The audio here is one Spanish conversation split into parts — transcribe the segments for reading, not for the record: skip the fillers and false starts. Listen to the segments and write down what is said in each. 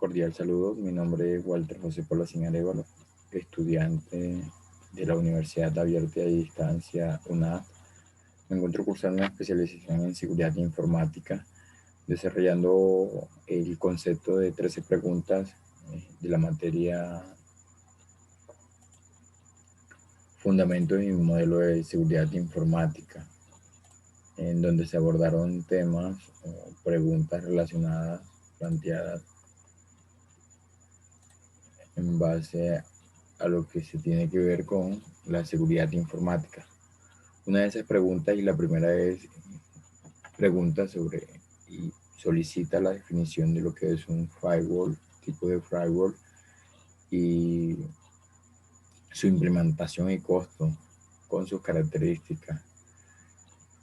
Cordial saludo, mi nombre es Walter José Polacín Arévalo, estudiante de la Universidad Abierta y a Distancia UNAD. Me encuentro cursando una especialización en seguridad informática, desarrollando el concepto de 13 preguntas de la materia Fundamentos y Modelo de Seguridad Informática, en donde se abordaron temas o preguntas relacionadas, planteadas en base a lo que se tiene que ver con la seguridad informática. Una de esas preguntas, y la primera es, pregunta sobre y solicita la definición de lo que es un firewall, tipo de firewall, y su implementación y costo con sus características.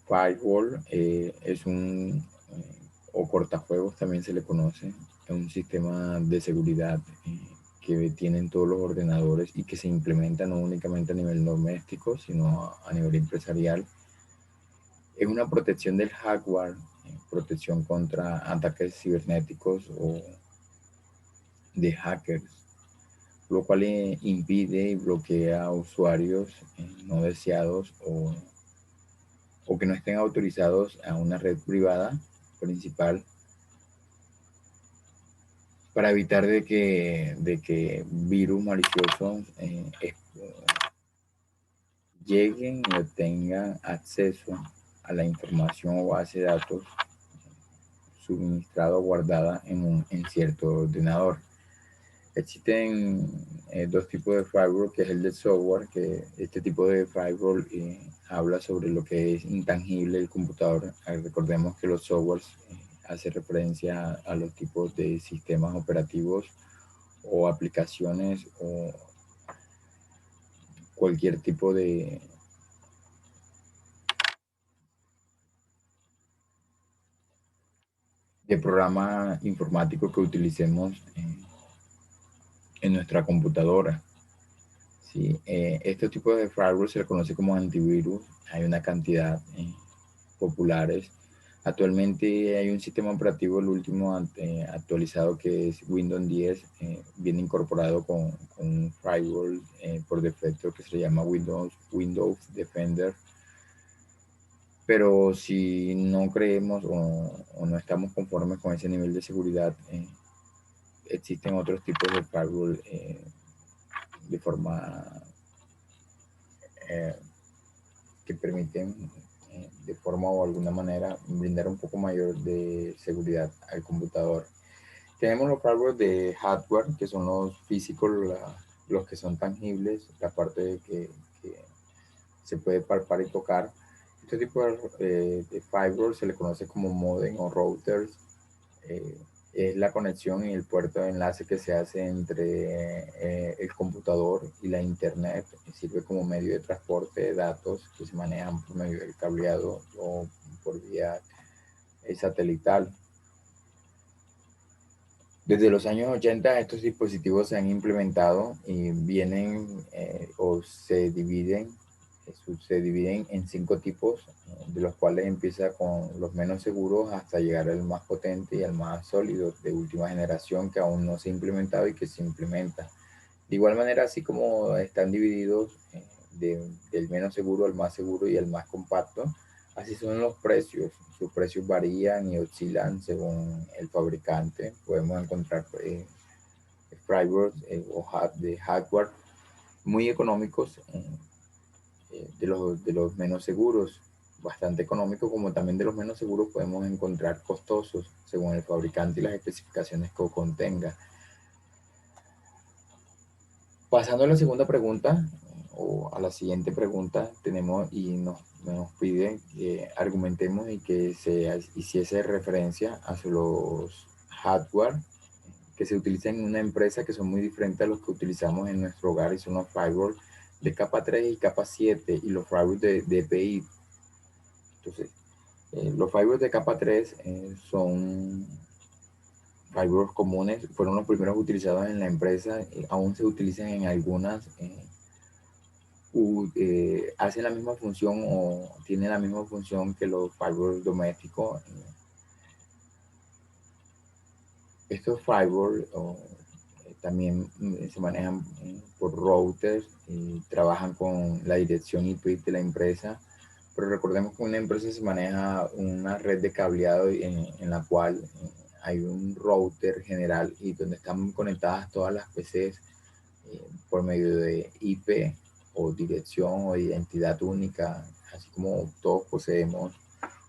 Firewall es o cortafuegos también se le conoce, es un sistema de seguridad que tienen todos los ordenadores y que se implementa no únicamente a nivel doméstico, sino a nivel empresarial. Es una protección del hardware, protección contra ataques cibernéticos o de hackers, lo cual impide y bloquea a usuarios no deseados o que no estén autorizados a una red privada principal, para evitar de que virus maliciosos lleguen o tengan acceso a la información o base de datos suministrada o guardada en cierto ordenador. Existen dos tipos de firewall, que es el de software, que este tipo de firewall habla sobre lo que es intangible del computador. Recordemos que los softwares hace referencia a los tipos de sistemas operativos o aplicaciones o cualquier tipo de programa informático que utilicemos en nuestra computadora. Sí, este tipo de firewall se le conoce como antivirus. Hay una cantidad populares. Actualmente hay un sistema operativo, el último actualizado, que es Windows 10, viene incorporado con un firewall por defecto que se llama Windows Defender. Pero si no creemos o no estamos conformes con ese nivel de seguridad, existen otros tipos de firewall de forma eh, que permiten de forma o alguna manera brindar un poco mayor de seguridad al computador. Tenemos los firewalls de hardware, que son los físicos, los que son tangibles, la parte que se puede palpar y tocar. Este tipo de firewall se le conoce como modem o routers. Es la conexión y el puerto de enlace que se hace entre el computador y la internet. Sirve como medio de transporte de datos que se manejan por medio del cableado o por vía satelital. Desde los años 80 estos dispositivos se han implementado y vienen o se dividen en 5 tipos, de los cuales empieza con los menos seguros hasta llegar al más potente y al más sólido de última generación, que aún no se ha implementado y que se implementa. De igual manera, así como están divididos del menos seguro al más seguro y al más compacto, así son los precios. Sus precios varían y oscilan según el fabricante. Podemos encontrar firewalls de hardware muy económicos, de los menos seguros, bastante económicos, como también de los menos seguros podemos encontrar costosos según el fabricante y las especificaciones que contenga. Pasando a la segunda pregunta, o a la siguiente pregunta, tenemos y nos pide que argumentemos y que se hiciese referencia a los hardware que se utilizan en una empresa, que son muy diferentes a los que utilizamos en nuestro hogar, y son los firewalls de capa 3 y capa 7 y los firewalls de DPI. Entonces, los firewalls de capa 3 son firewalls comunes, fueron los primeros utilizados en la empresa, aún se utilizan en algunas, hacen la misma función o tienen la misma función que los firewalls domésticos. Estos firewall también se manejan por routers y trabajan con la dirección IP de la empresa, pero recordemos que una empresa se maneja una red de cableado en la cual hay un router general y donde están conectadas todas las PCs por medio de IP o dirección o identidad única, así como todos poseemos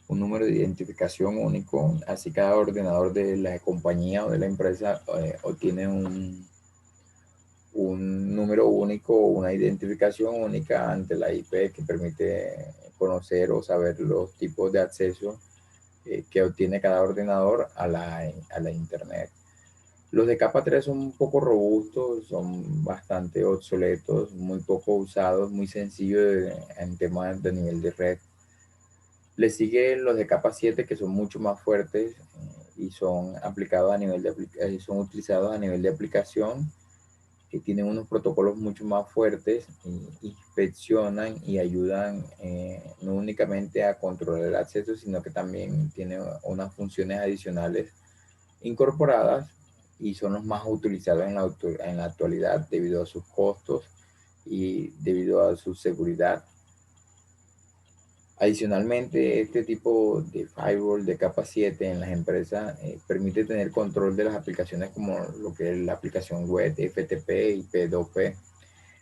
un número de identificación único, así cada ordenador de la compañía o de la empresa obtiene un número único, una identificación única ante la IP que permite conocer o saber los tipos de acceso que obtiene cada ordenador a la Internet. Los de capa 3 son un poco robustos, son bastante obsoletos, muy poco usados, muy sencillos en temas de nivel de red. Le siguen los de capa 7 que son mucho más fuertes y son aplicados a nivel de son utilizados a nivel de aplicación, que tienen unos protocolos mucho más fuertes, inspeccionan y ayudan no únicamente a controlar el acceso, sino que también tienen unas funciones adicionales incorporadas y son los más utilizados en la actualidad debido a sus costos y debido a su seguridad. Adicionalmente, este tipo de firewall de capa 7 en las empresas permite tener control de las aplicaciones como lo que es la aplicación web, FTP y P2P,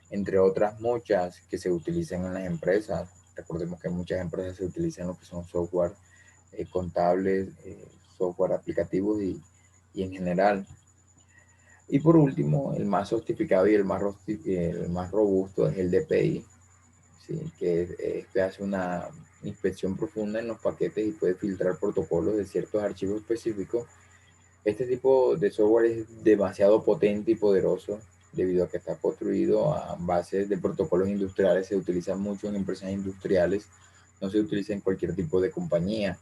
entre otras muchas que se utilizan en las empresas. Recordemos que en muchas empresas se utilizan lo que son software contables, software aplicativos y en general. Y por último, el más sofisticado y el más robusto es el DPI, ¿sí? Que este hace una inspección profunda en los paquetes y puede filtrar protocolos de ciertos archivos específicos. Este tipo de software es demasiado potente y poderoso debido a que está construido a base de protocolos industriales. Se utiliza mucho en empresas industriales, no se utiliza en cualquier tipo de compañía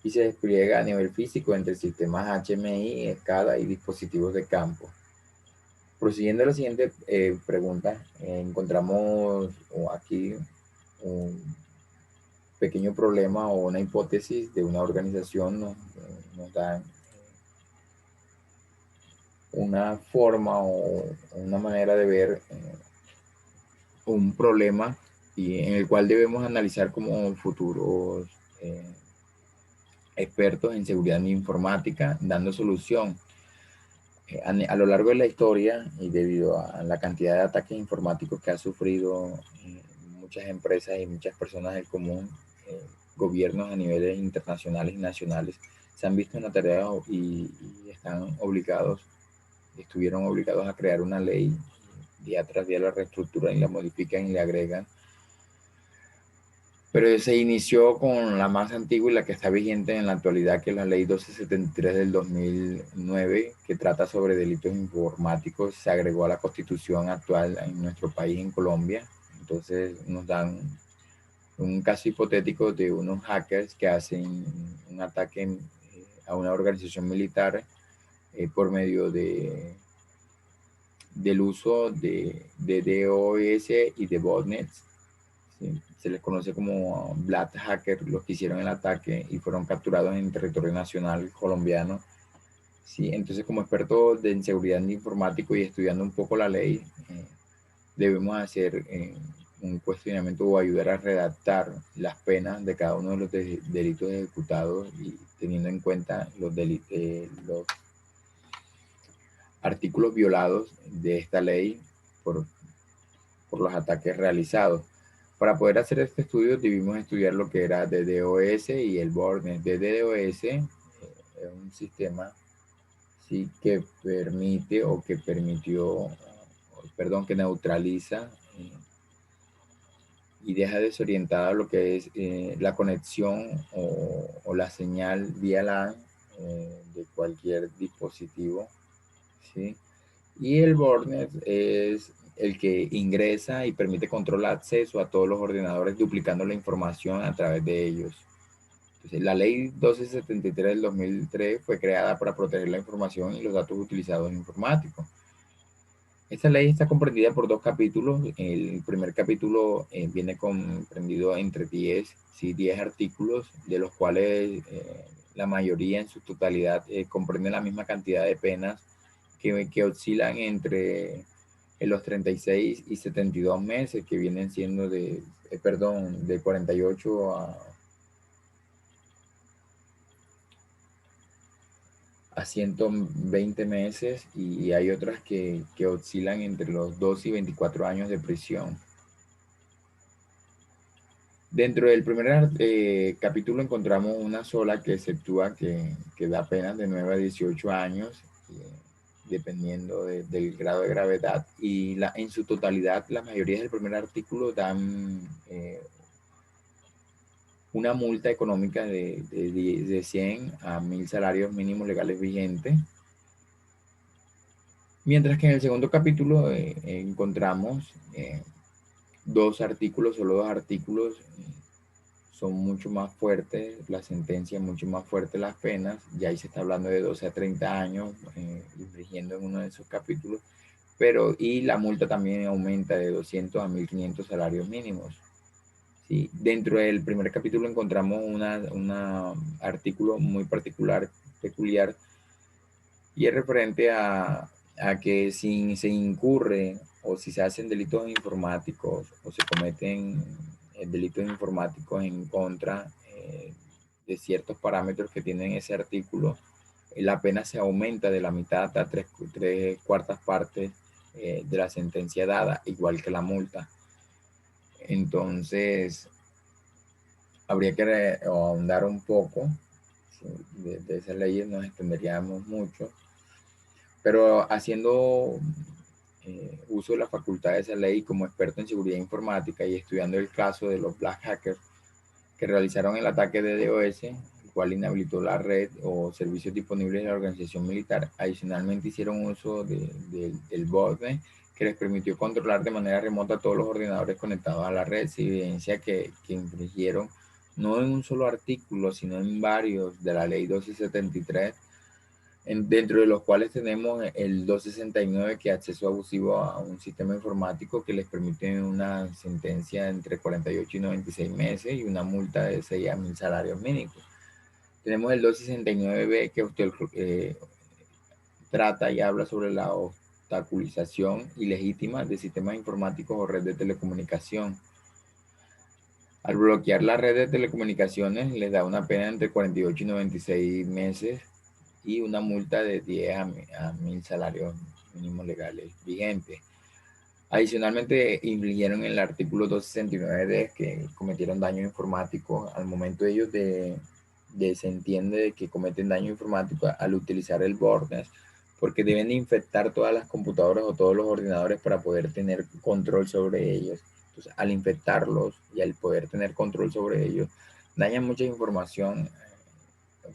y se despliega a nivel físico entre sistemas HMI, SCADA y dispositivos de campo. Prosiguiendo a la siguiente pregunta, encontramos aquí un pequeño problema o una hipótesis de una organización, nos da una forma o una manera de ver un problema y en el cual debemos analizar como futuros expertos en seguridad informática, dando solución. A lo largo de la historia y debido a la cantidad de ataques informáticos que ha sufrido muchas empresas y muchas personas del común, gobiernos a niveles internacionales y nacionales, se han visto en la tarea y están obligados, estuvieron obligados a crear una ley, día tras día la reestructuran y la modifican y le agregan. Pero se inició con la más antigua y la que está vigente en la actualidad, que es la ley 1273 del 2009, que trata sobre delitos informáticos. Se agregó a la constitución actual en nuestro país, en Colombia. Entonces nos dan un caso hipotético de unos hackers que hacen un ataque a una organización militar por medio del uso de DOS y de botnets. ¿Sí? Se les conoce como Black Hacker, los que hicieron el ataque y fueron capturados en territorio nacional colombiano. ¿Sí? Entonces, como experto en seguridad informático y estudiando un poco la ley, debemos hacer un cuestionamiento o ayudar a redactar las penas de cada uno de los delitos ejecutados y teniendo en cuenta los artículos violados de esta ley por, por los ataques realizados. Para poder hacer este estudio debimos estudiar lo que era DDoS y el Botnet. DDoS es un sistema, sí, que permite o que permitió, perdón, que neutraliza y deja desorientada lo que es la conexión o la señal vía LAN de cualquier dispositivo, ¿sí? Y el Botnet es el que ingresa y permite controlar acceso a todos los ordenadores duplicando la información a través de ellos. Entonces, la ley 1273 del 2003 fue creada para proteger la información y los datos utilizados en informático. Esta ley está comprendida por dos capítulos. El primer capítulo viene comprendido entre 10, sí, 10 artículos, de los cuales la mayoría en su totalidad comprenden la misma cantidad de penas que oscilan entre los 36 y 72 meses, que vienen siendo de 48 a 120 meses, y hay otras que oscilan entre los 12 y 24 años de prisión. Dentro del primer capítulo encontramos una sola que exceptúa que da penas de 9 a 18 años, dependiendo del grado de gravedad, y en su totalidad la mayoría del primer artículo dan una multa económica de 100 a 1000 salarios mínimos legales vigentes. Mientras que en el segundo capítulo encontramos solo dos artículos, son mucho más fuertes, la sentencia es mucho más fuerte, las penas, ya ahí se está hablando de 12 a 30 años, infringiendo en uno de esos capítulos, y la multa también aumenta de 200 a 1500 salarios mínimos. ¿Sí? Dentro del primer capítulo encontramos un artículo muy peculiar, y es referente a que si se incurre o si se hacen delitos informáticos o se cometen delitos informáticos en contra de ciertos parámetros que tienen ese artículo, la pena se aumenta de la mitad a tres cuartas partes de la sentencia dada, igual que la multa. Entonces, habría que ahondar un poco. De esas leyes nos extenderíamos mucho, pero haciendo uso de la facultad de esa ley como experto en seguridad informática y estudiando el caso de los Black Hackers que realizaron el ataque de DOS, el cual inhabilitó la red o servicios disponibles de la organización militar. Adicionalmente hicieron uso del botnet, que les permitió controlar de manera remota todos los ordenadores conectados a la red. Se evidencia que infringieron no en un solo artículo, sino en varios de la ley 1273, dentro de los cuales tenemos el 269, que es acceso abusivo a un sistema informático, que les permite una sentencia entre 48 y 96 meses y una multa de 6 a 1000 salarios mínimos. Tenemos el 269b, que usted trata y habla sobre la obstaculización ilegítima de sistemas informáticos o red de telecomunicación. Al bloquear la red de telecomunicaciones, les da una pena entre 48 y 96 meses y una multa de 10 a 1000 salarios mínimos legales vigentes. Adicionalmente, infligieron el artículo 269 de que cometieron daño informático. Al momento de ellos se entiende de que cometen daño informático al utilizar el botnet, porque deben de infectar todas las computadoras o todos los ordenadores para poder tener control sobre ellos. Entonces, al infectarlos y al poder tener control sobre ellos, dañan mucha información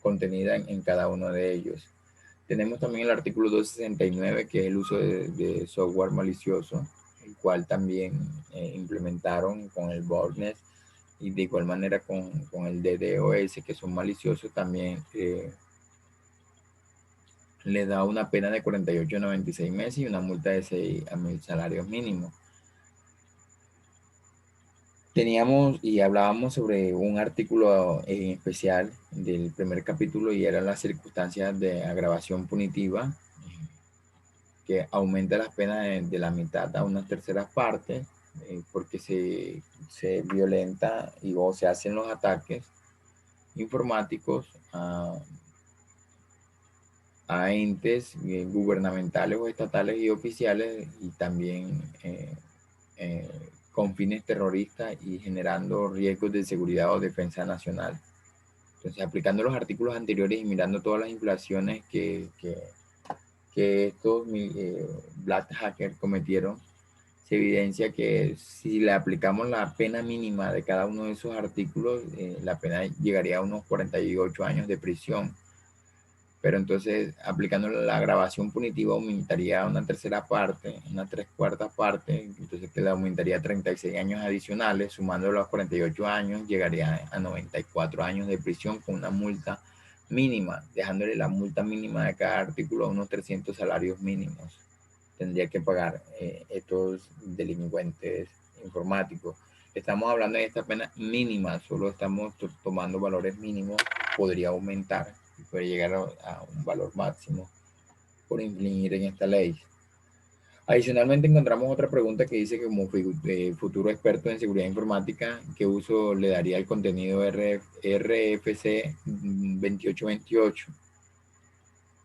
contenida en cada uno de ellos. Tenemos también el artículo 269, que es el uso de software malicioso, el cual también implementaron con el botnet, y de igual manera con el DDoS, que son maliciosos, también le da una pena de 48 a 96 meses y una multa de 6 a 1000 salarios mínimos. Teníamos y hablábamos sobre un artículo en especial del primer capítulo, y eran las circunstancias de agravación punitiva, que aumenta las penas de la mitad a una tercera parte, porque se violenta o se hacen los ataques informáticos a entes gubernamentales o estatales y oficiales, y también con fines terroristas y generando riesgos de seguridad o defensa nacional. Entonces, aplicando los artículos anteriores y mirando todas las infracciones que estos Black Hackers cometieron, se evidencia que si le aplicamos la pena mínima de cada uno de esos artículos, la pena llegaría a unos 48 años de prisión. Pero entonces, aplicando la agravación punitiva, aumentaría una tercera parte, una tres cuartas parte, entonces que le aumentaría 36 años adicionales, sumando los 48 años, llegaría a 94 años de prisión con una multa mínima, dejándole la multa mínima de cada artículo a unos 300 salarios mínimos. Tendría que pagar estos delincuentes informáticos. Estamos hablando de esta pena mínima, solo estamos tomando valores mínimos podría aumentar y puede llegar a un valor máximo por infringir en esta ley. Adicionalmente encontramos otra pregunta que dice que como futuro experto en seguridad informática, ¿qué uso le daría al contenido RFC 2828?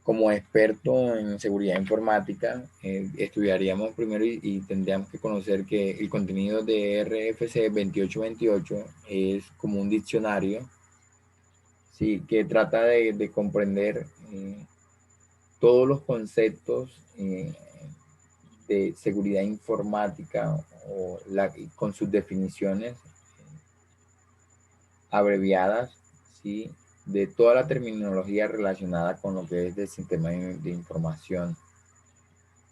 Como experto en seguridad informática, estudiaríamos primero y tendríamos que conocer que el contenido de RFC 2828 es como un diccionario, ¿sí? Que trata de comprender todos los conceptos de seguridad informática con sus definiciones abreviadas, ¿sí? De toda la terminología relacionada con lo que es del sistema de información.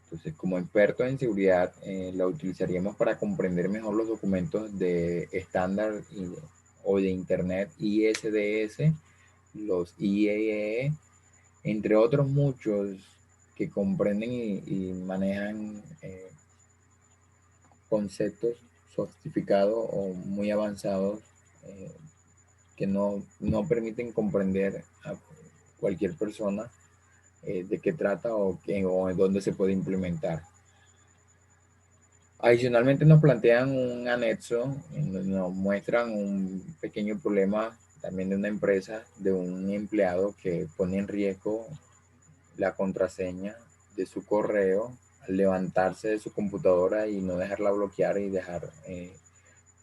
Entonces, como experto en seguridad, la utilizaríamos para comprender mejor los documentos de estándar o de Internet ISDS, los IEEE, entre otros muchos que comprenden y manejan conceptos sofisticados o muy avanzados que no permiten comprender a cualquier persona de qué trata o dónde se puede implementar. Adicionalmente nos plantean un anexo, nos muestran un pequeño problema también de una empresa, de un empleado que pone en riesgo la contraseña de su correo al levantarse de su computadora y no dejarla bloquear y dejar...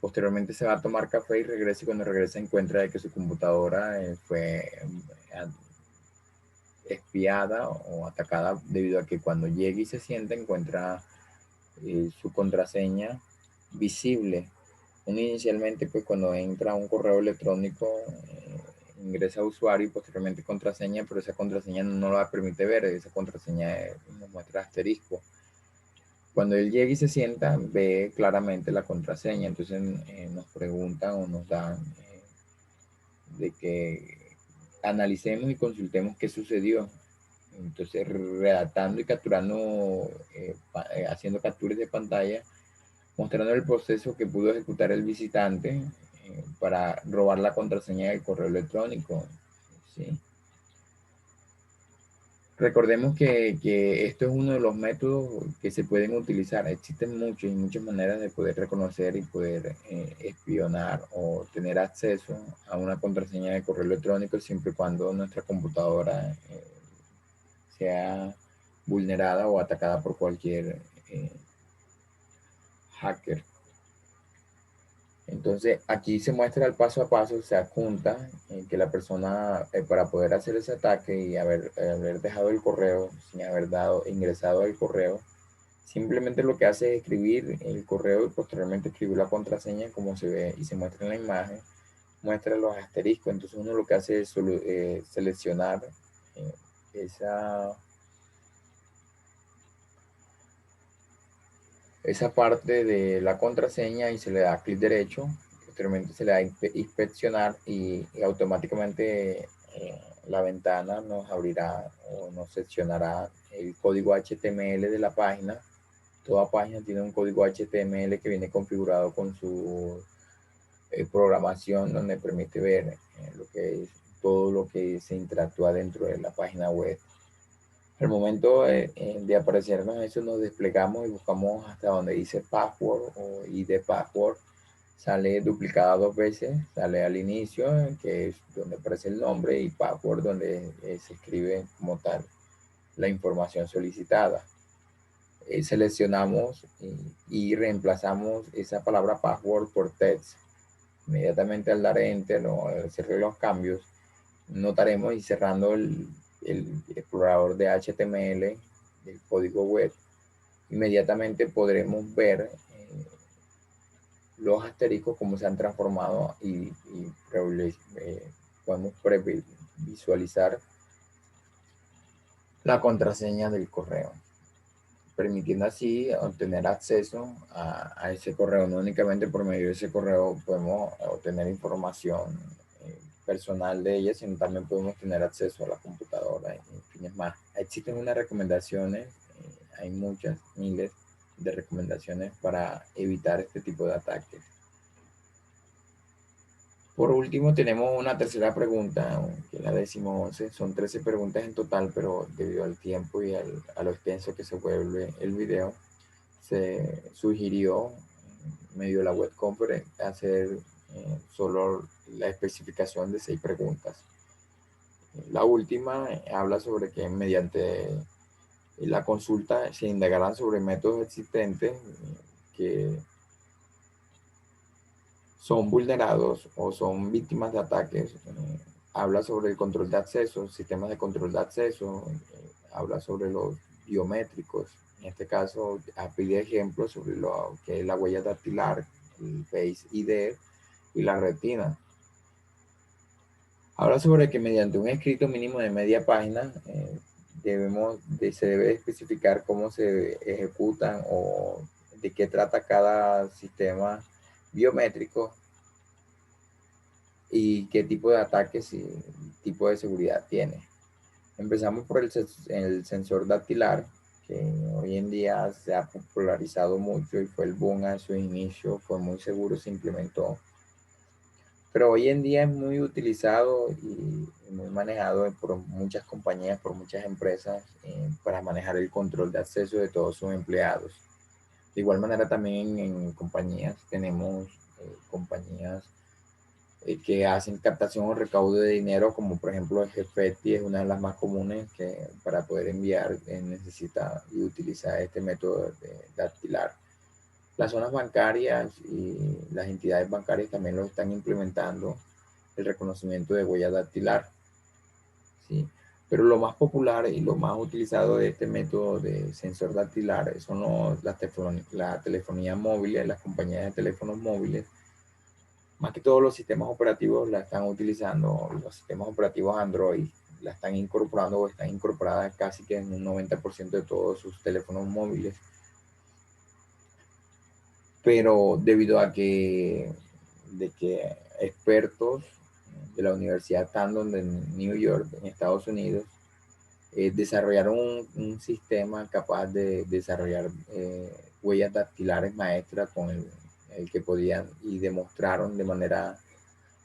posteriormente se va a tomar café y regresa, y cuando regresa encuentra de que su computadora fue espiada o atacada debido a que cuando llega y se sienta encuentra su contraseña visible. Uno inicialmente, pues cuando entra a un correo electrónico, ingresa usuario y posteriormente contraseña, pero esa contraseña no la permite ver, esa contraseña nos muestra asterisco. Cuando él llega y se sienta, ve claramente la contraseña, entonces nos preguntan o nos dan de que analicemos y consultemos qué sucedió. Entonces, redactando y capturando, haciendo capturas de pantalla, mostrando el proceso que pudo ejecutar el visitante para robar la contraseña del correo electrónico, ¿sí? Recordemos que esto es uno de los métodos que se pueden utilizar. Existen muchas maneras de poder reconocer y poder espionar o tener acceso a una contraseña de correo electrónico siempre y cuando nuestra computadora sea vulnerada o atacada por cualquier hacker. Entonces aquí se muestra el paso a paso, se adjunta que la persona para poder hacer ese ataque y haber dejado el correo sin haber ingresado al correo, simplemente lo que hace es escribir el correo y posteriormente escribir la contraseña como se ve y se muestra en la imagen, muestra los asteriscos. Entonces uno lo que hace es seleccionar esa parte de la contraseña y se le da clic derecho. Posteriormente se le da inspeccionar y automáticamente la ventana nos abrirá o nos seccionará el código HTML de la página. Toda página tiene un código HTML que viene configurado con su programación, donde permite ver lo que es todo lo que se interactúa dentro de la página web. Al momento de aparecernos eso, nos desplegamos y buscamos hasta donde dice password o ID password. Sale duplicada 2 veces, sale al inicio, que es donde aparece el nombre, y password, donde se escribe como tal la información solicitada. Seleccionamos y reemplazamos esa palabra password por text. Inmediatamente al dar enter o al hacer los cambios, notaremos y cerrando el explorador de HTML del código web, inmediatamente podremos ver los asteriscos como se han transformado y podemos visualizar la contraseña del correo, permitiendo así obtener acceso a ese correo. No únicamente por medio de ese correo podemos obtener información personal de ella, sino también podemos tener acceso a la computadora y fines más. Existen unas recomendaciones, hay muchas, miles de recomendaciones para evitar este tipo de ataques. Por último, tenemos una tercera pregunta, que es la 11. Son 13 preguntas en total, pero debido al tiempo y a lo extenso que se vuelve el video, se sugirió, medio de la web conference, hacer solo la especificación de 6 preguntas. La última habla sobre que mediante la consulta se indagarán sobre métodos existentes que son vulnerados o son víctimas de ataques. Habla sobre el control de acceso, sistemas de control de acceso, habla sobre los biométricos. En este caso, pide ejemplos sobre lo que es la huella dactilar, el Face ID y la retina. Habla sobre que mediante un escrito mínimo de media página se debe especificar cómo se ejecutan o de qué trata cada sistema biométrico y qué tipo de ataques y tipo de seguridad tiene. Empezamos por el sensor dactilar, que hoy en día se ha popularizado mucho y fue el boom a su inicio, fue muy seguro, se implementó. Pero hoy en día es muy utilizado y muy manejado por muchas compañías, por muchas empresas, para manejar el control de acceso de todos sus empleados. De igual manera también en compañías tenemos compañías que hacen captación o recaudo de dinero, como por ejemplo el GFETI es una de las más comunes, que para poder enviar necesita y utiliza este método de dactilar. Las zonas bancarias y las entidades bancarias también lo están implementando, el reconocimiento de huella dactilar, ¿sí? Pero lo más popular y lo más utilizado de este método de sensor dactilar son la telefonía móvil, las compañías de teléfonos móviles. Más que todos los sistemas operativos la están utilizando, los sistemas operativos Android la están incorporando o están incorporadas casi que en un 90% de todos sus teléfonos móviles. Pero debido a que expertos de la Universidad Tandon de New York, en Estados Unidos, desarrollaron sistema capaz de desarrollar huellas dactilares maestras con el que podían y demostraron de manera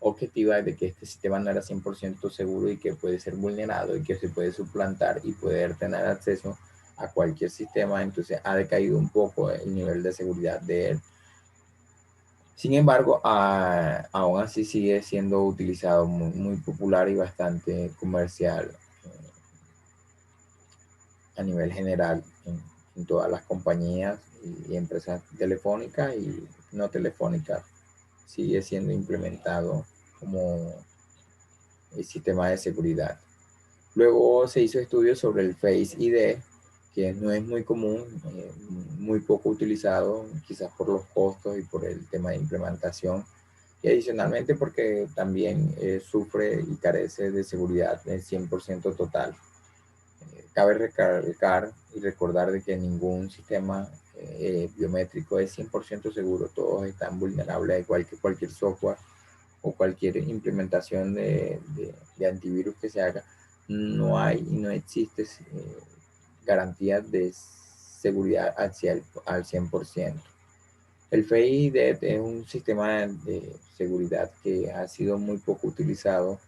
objetiva de que este sistema no era 100% seguro y que puede ser vulnerado y que se puede suplantar y poder tener acceso a cualquier sistema. Entonces ha decaído un poco el nivel de seguridad de él. Sin embargo, aún así sigue siendo utilizado, muy popular y bastante comercial a nivel general en todas las compañías y empresas telefónicas y no telefónicas. Sigue siendo implementado como el sistema de seguridad. Luego se hizo estudios sobre el Face ID, que no es muy común, muy poco utilizado, quizás por los costos y por el tema de implementación, y adicionalmente porque también sufre y carece de seguridad del 100% total. Cabe recalcar y recordar de que ningún sistema biométrico es 100% seguro, todos están vulnerables, igual que cualquier software o cualquier implementación de antivirus que se haga. No hay y no existe garantías de seguridad al 100%. El FIDET es un sistema de seguridad que ha sido muy poco utilizado.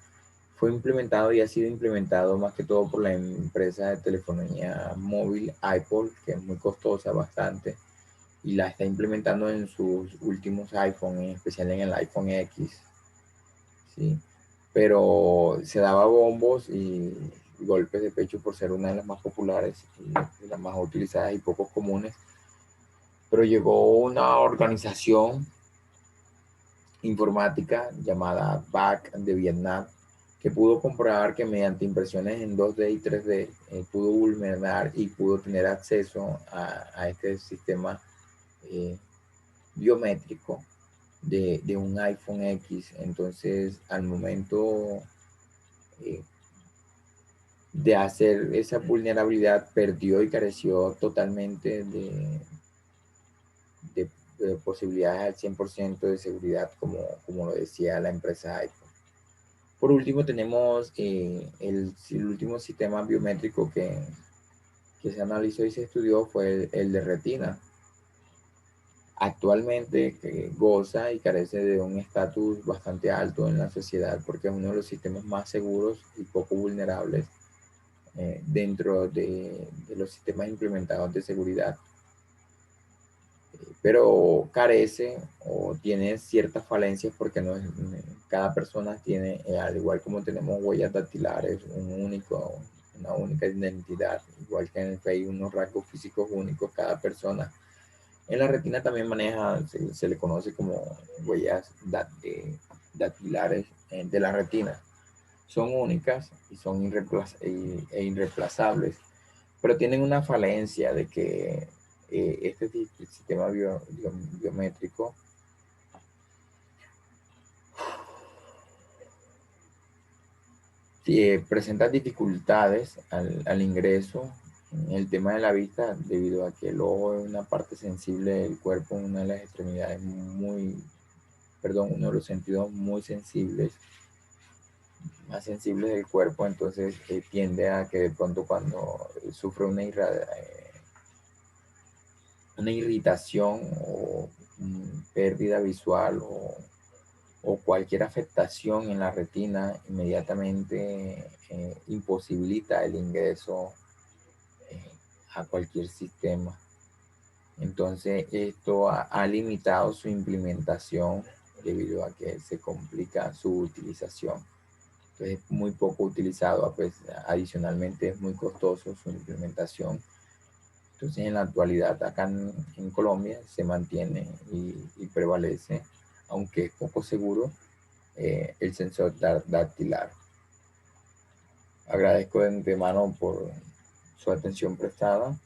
Fue implementado y ha sido implementado más que todo por la empresa de telefonía móvil Apple, que es muy costosa bastante, y la está implementando en sus últimos iPhone, en especial en el iPhone X. ¿Sí? Pero se daba bombos y golpes de pecho por ser una de las más populares y las más utilizadas y poco comunes. Pero llegó una organización informática llamada BAC de Vietnam, que pudo comprobar que mediante impresiones en 2D y 3D pudo vulnerar y pudo tener acceso a este sistema biométrico de un iPhone X. Entonces, al momento eh, de hacer esa vulnerabilidad, perdió y careció totalmente de posibilidades al 100% de seguridad, como lo decía la empresa iPhone. Por último, tenemos el último sistema biométrico que se analizó y se estudió fue el de retina. actualmente goza y carece de un estatus bastante alto en la sociedad porque es uno de los sistemas más seguros y poco vulnerables dentro de los sistemas implementados de seguridad, pero carece o tiene ciertas falencias porque no es, cada persona tiene, al igual como tenemos huellas dactilares, una única identidad, igual que en el Face, unos rasgos físicos únicos, cada persona. En la retina también maneja, se le conoce como huellas dactilares de la retina. Son únicas y son irreemplazables, pero tienen una falencia de que este sistema biométrico presenta dificultades al ingreso en el tema de la vista, debido a que el ojo es una parte sensible del cuerpo, una de las extremidades uno de los sentidos muy sensibles, más sensibles del cuerpo. Entonces tiende a que de pronto cuando sufre una irritación o pérdida visual o cualquier afectación en la retina, inmediatamente imposibilita el ingreso eh, a cualquier sistema. Entonces esto ha limitado su implementación debido a que se complica su utilización. Entonces es muy poco utilizado, pues adicionalmente es muy costoso su implementación. Entonces en la actualidad acá en Colombia se mantiene y prevalece, aunque es poco seguro, el sensor dactilar. Agradezco de antemano por su atención prestada.